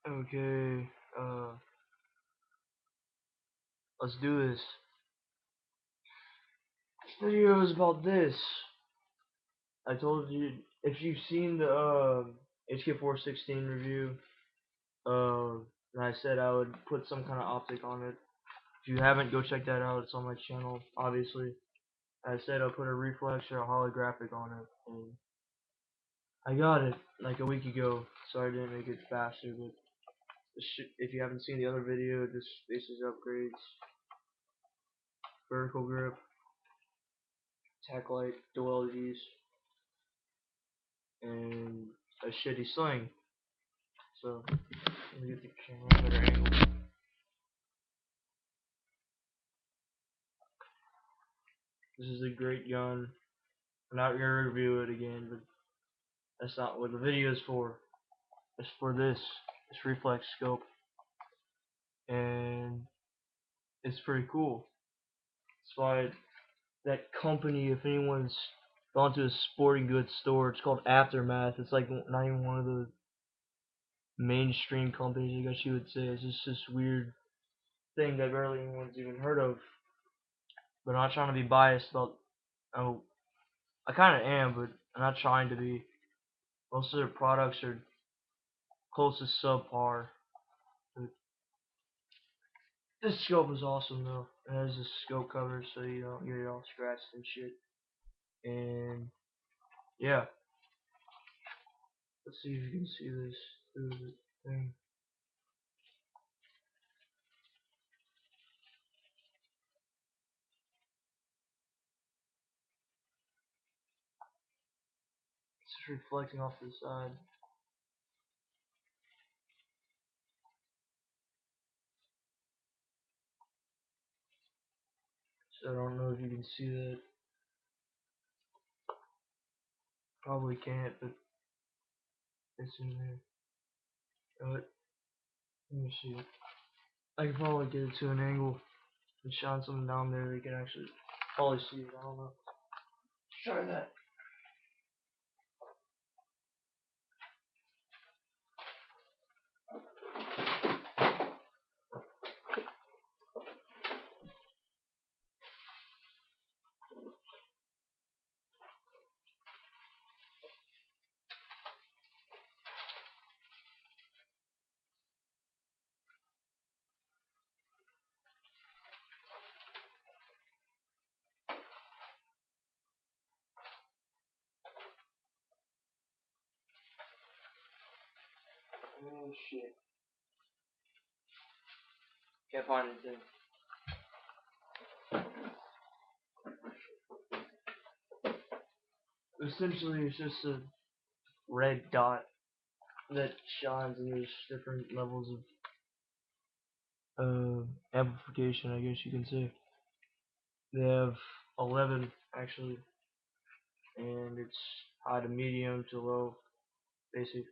Okay, let's do this. This video is about this. I told you, if you've seen the HK416 review, and I said I would put some kind of optic on it. If you haven't, go check that out. It's on my channel, obviously. I said I'll put a reflex or a holographic on it, and I got it like a week ago. Sorry I didn't make it faster, but if you haven't seen the other video, this faces upgrades, vertical grip, tack light, dual LEDs, and a shitty sling. So let me get the camera at a better angle. This is a great gun. I'm not gonna review it again, but that's not what the video is for. It's for this reflex scope, and it's pretty cool. That's why that company, if anyone's gone to a sporting goods store, it's called Aftermath. It's like not even one of the mainstream companies, I guess you would say. It's just this weird thing that barely anyone's even heard of. But I'm not trying to be biased about. Oh, I kind of am, but I'm not trying to be. Most of their products are close to subpar. But this scope is awesome though. It has a scope cover so you don't get it all scratched and shit. And yeah, let's see if you can see this through the thing. It's reflecting off to the side. So I don't know if you can see that. Probably can't, but it's in there. But let me see. I can probably get it to an angle and shine something down there that you can actually probably see it. I don't know. Let's try that. Oh shit. Can't find anything. Essentially, it's just a red dot that shines, and there's different levels of amplification, I guess you can say. They have 11 actually, and it's high to medium to low, basic.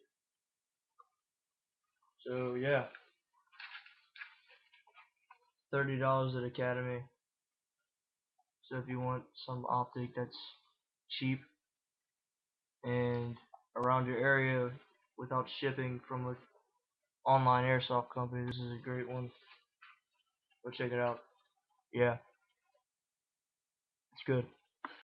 So yeah, $30 at Academy. So if you want some optic that's cheap and around your area without shipping from an online airsoft company, this is a great one. Go check it out. Yeah, it's good.